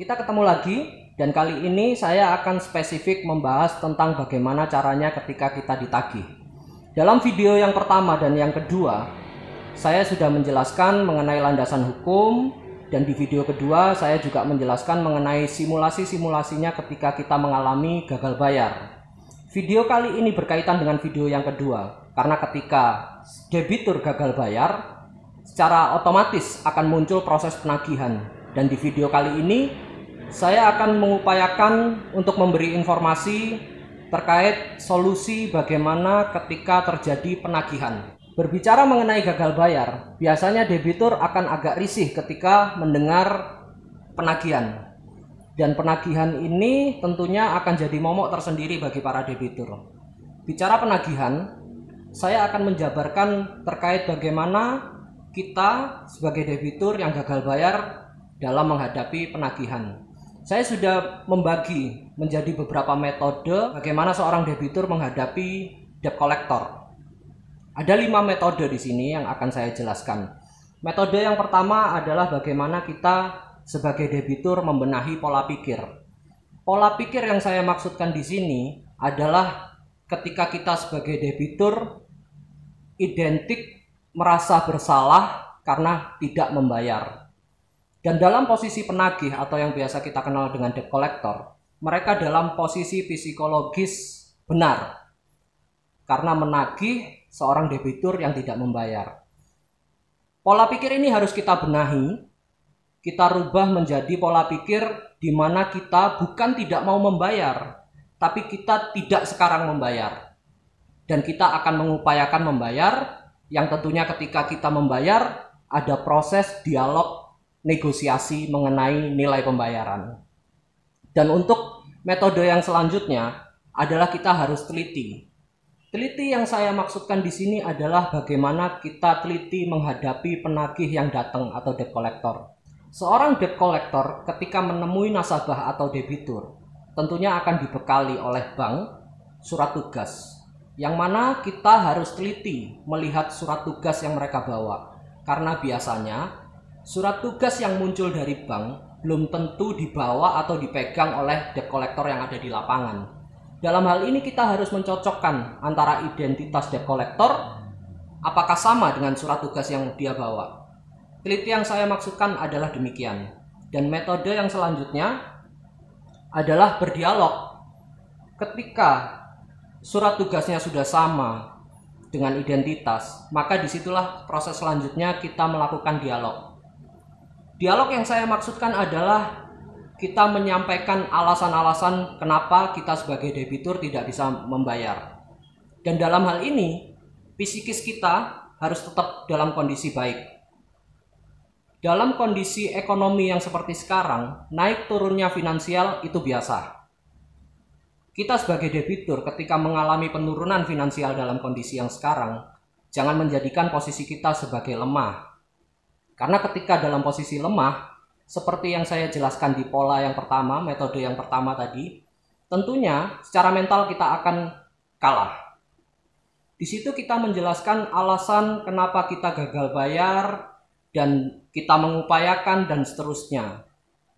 Kita ketemu lagi dan kali ini saya akan spesifik membahas tentang bagaimana caranya ketika kita ditagih. Dalam video yang pertama dan yang kedua, saya sudah menjelaskan mengenai landasan hukum, dan di video kedua saya juga menjelaskan mengenai simulasi-simulasinya ketika kita mengalami gagal bayar. Video kali ini berkaitan dengan video yang kedua, karena ketika debitur gagal bayar, secara otomatis akan muncul proses penagihan. Dan di video kali ini saya akan mengupayakan untuk memberi informasi terkait solusi bagaimana ketika terjadi penagihan. Berbicara mengenai gagal bayar, biasanya debitur akan agak risih ketika mendengar penagihan. Dan penagihan ini tentunya akan jadi momok tersendiri bagi para debitur. Bicara penagihan, saya akan menjabarkan terkait bagaimana kita sebagai debitur yang gagal bayar dalam menghadapi penagihan. Saya sudah membagi menjadi beberapa metode bagaimana seorang debitur menghadapi debt collector. Ada 5 metode di sini yang akan saya jelaskan. Metode yang pertama adalah bagaimana kita sebagai debitur membenahi pola pikir. Pola pikir yang saya maksudkan di sini adalah ketika kita sebagai debitur identik merasa bersalah karena tidak membayar. Dan dalam posisi penagih atau yang biasa kita kenal dengan debt collector, mereka dalam posisi psikologis benar karena menagih seorang debitur yang tidak membayar. Pola pikir ini harus kita benahi, kita rubah menjadi pola pikir di mana kita bukan tidak mau membayar, tapi kita tidak sekarang membayar. Dan kita akan mengupayakan membayar, yang tentunya ketika kita membayar ada proses dialog negosiasi mengenai nilai pembayaran. Dan untuk metode yang selanjutnya adalah kita harus teliti. Teliti yang saya maksudkan di sini adalah bagaimana kita teliti menghadapi penagih yang datang atau debt collector. Seorang debt collector ketika menemui nasabah atau debitur tentunya akan dibekali oleh bank surat tugas, yang mana kita harus teliti melihat surat tugas yang mereka bawa, karena biasanya surat tugas yang muncul dari bank belum tentu dibawa atau dipegang oleh debt collector yang ada di lapangan. Dalam hal ini kita harus mencocokkan antara identitas debt collector apakah sama dengan surat tugas yang dia bawa. Teliti yang saya maksudkan adalah demikian. Dan metode yang selanjutnya adalah berdialog. Ketika surat tugasnya sudah sama dengan identitas, maka disitulah proses selanjutnya kita melakukan dialog. Dialog yang saya maksudkan adalah kita menyampaikan alasan-alasan kenapa kita sebagai debitur tidak bisa membayar. Dan dalam hal ini, psikis kita harus tetap dalam kondisi baik. Dalam kondisi ekonomi yang seperti sekarang, naik turunnya finansial itu biasa. Kita sebagai debitur ketika mengalami penurunan finansial dalam kondisi yang sekarang, jangan menjadikan posisi kita sebagai lemah. Karena ketika dalam posisi lemah, seperti yang saya jelaskan di pola yang pertama, metode yang pertama tadi, tentunya secara mental kita akan kalah. Di situ kita menjelaskan alasan kenapa kita gagal bayar, dan kita mengupayakan dan seterusnya.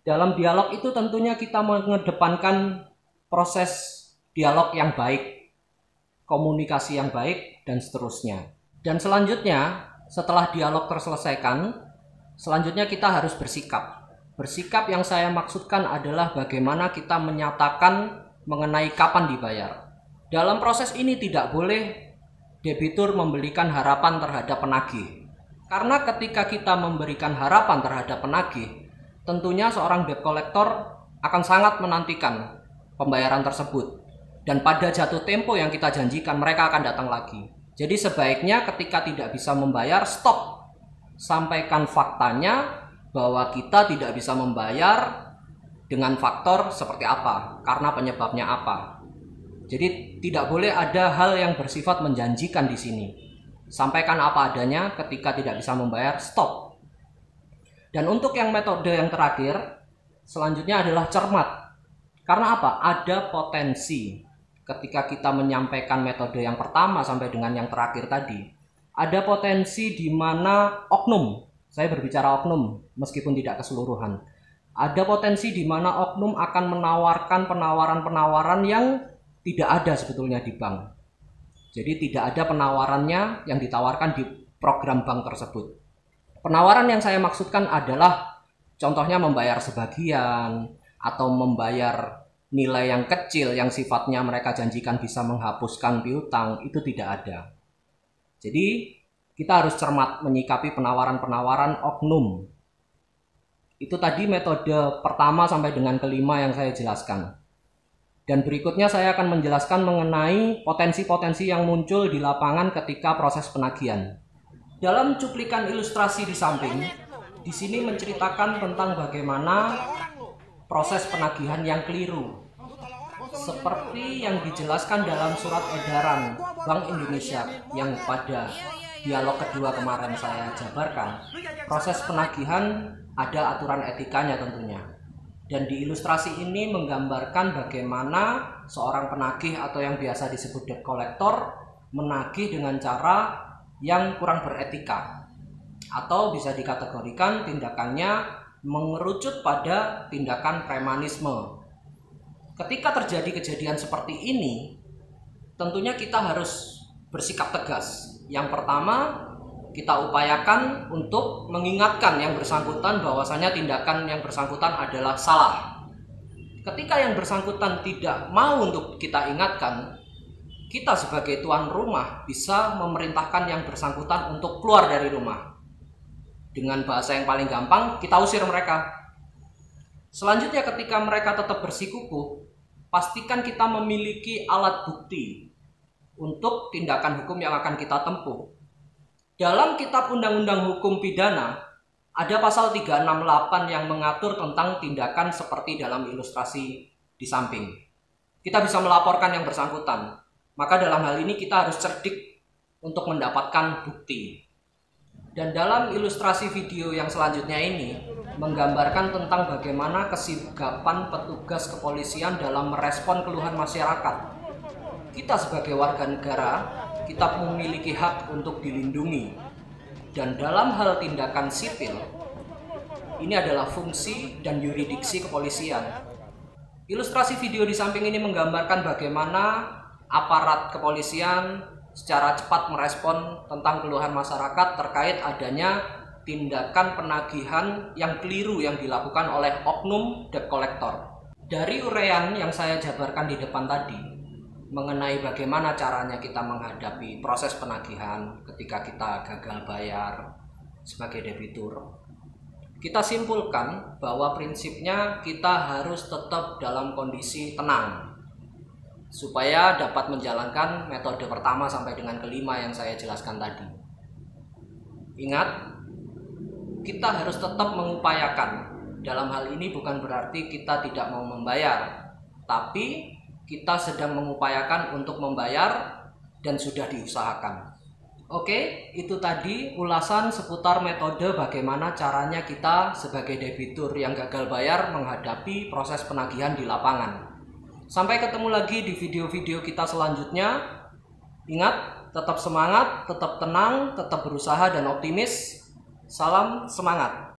Dalam dialog itu tentunya kita mengedepankan proses dialog yang baik, komunikasi yang baik, dan seterusnya. Dan selanjutnya, setelah dialog terselesaikan, selanjutnya kita harus bersikap. Bersikap yang saya maksudkan adalah bagaimana kita menyatakan mengenai kapan dibayar. Dalam proses ini tidak boleh debitur memberikan harapan terhadap penagih. Karena ketika kita memberikan harapan terhadap penagih, tentunya seorang debt collector akan sangat menantikan pembayaran tersebut. Dan pada jatuh tempo yang kita janjikan, mereka akan datang lagi. Jadi sebaiknya ketika tidak bisa membayar, stop. Sampaikan faktanya bahwa kita tidak bisa membayar dengan faktor seperti apa, karena penyebabnya apa. Jadi tidak boleh ada hal yang bersifat menjanjikan di sini. Sampaikan apa adanya, ketika tidak bisa membayar, stop. Dan untuk yang metode yang terakhir, selanjutnya adalah cermat. Karena apa? Ada potensi ketika kita menyampaikan metode yang pertama sampai dengan yang terakhir tadi. Ada potensi di mana oknum, saya berbicara oknum meskipun tidak keseluruhan, Ada potensi di mana oknum akan menawarkan penawaran-penawaran yang tidak ada sebetulnya di bank. Jadi tidak ada penawarannya yang ditawarkan di program bank tersebut. Penawaran yang saya maksudkan adalah contohnya membayar sebagian atau membayar nilai yang kecil yang sifatnya mereka janjikan bisa menghapuskan piutang, itu tidak ada. Jadi kita harus cermat menyikapi penawaran-penawaran oknum. Itu tadi metode pertama sampai dengan kelima yang saya jelaskan. Dan berikutnya saya akan menjelaskan mengenai potensi-potensi yang muncul di lapangan ketika proses penagihan. Dalam cuplikan ilustrasi di samping, di sini menceritakan tentang bagaimana proses penagihan yang keliru. Seperti yang dijelaskan dalam surat edaran Bank Indonesia yang pada dialog kedua kemarin saya jabarkan, proses penagihan ada aturan etikanya tentunya. Dan di ilustrasi ini menggambarkan bagaimana seorang penagih atau yang biasa disebut debt collector menagih dengan cara yang kurang beretika, atau bisa dikategorikan tindakannya mengerucut pada tindakan premanisme. Ketika terjadi kejadian seperti ini, tentunya kita harus bersikap tegas. Yang pertama, kita upayakan untuk mengingatkan yang bersangkutan bahwasanya tindakan yang bersangkutan adalah salah. Ketika yang bersangkutan tidak mau untuk kita ingatkan, kita sebagai tuan rumah bisa memerintahkan yang bersangkutan untuk keluar dari rumah. Dengan bahasa yang paling gampang, kita usir mereka. Selanjutnya, ketika mereka tetap bersikukuh, pastikan kita memiliki alat bukti untuk tindakan hukum yang akan kita tempuh. Dalam Kitab Undang-Undang Hukum Pidana, ada pasal 368 yang mengatur tentang tindakan seperti dalam ilustrasi di samping. Kita bisa melaporkan yang bersangkutan. Maka dalam hal ini kita harus cerdik untuk mendapatkan bukti. Dan dalam ilustrasi video yang selanjutnya ini menggambarkan tentang bagaimana kesigapan petugas kepolisian dalam merespon keluhan masyarakat. Kita sebagai warga negara, kita memiliki hak untuk dilindungi. Dan dalam hal tindakan sipil, ini adalah fungsi dan yurisdiksi kepolisian. Ilustrasi video di samping ini menggambarkan bagaimana aparat kepolisian secara cepat merespon tentang keluhan masyarakat terkait adanya tindakan penagihan yang keliru yang dilakukan oleh oknum debt collector. Dari uraian yang saya jabarkan di depan tadi mengenai bagaimana caranya kita menghadapi proses penagihan ketika kita gagal bayar sebagai debitur, kita simpulkan bahwa prinsipnya kita harus tetap dalam kondisi tenang supaya dapat menjalankan metode pertama sampai dengan kelima yang saya jelaskan tadi. Ingat, kita harus tetap mengupayakan. Dalam hal ini bukan berarti kita tidak mau membayar, tapi kita sedang mengupayakan untuk membayar dan sudah diusahakan. Oke, itu tadi ulasan seputar metode bagaimana caranya kita sebagai debitur yang gagal bayar menghadapi proses penagihan di lapangan. Sampai ketemu lagi di video-video kita selanjutnya. Ingat, tetap semangat, tetap tenang, tetap berusaha dan optimis. Salam semangat.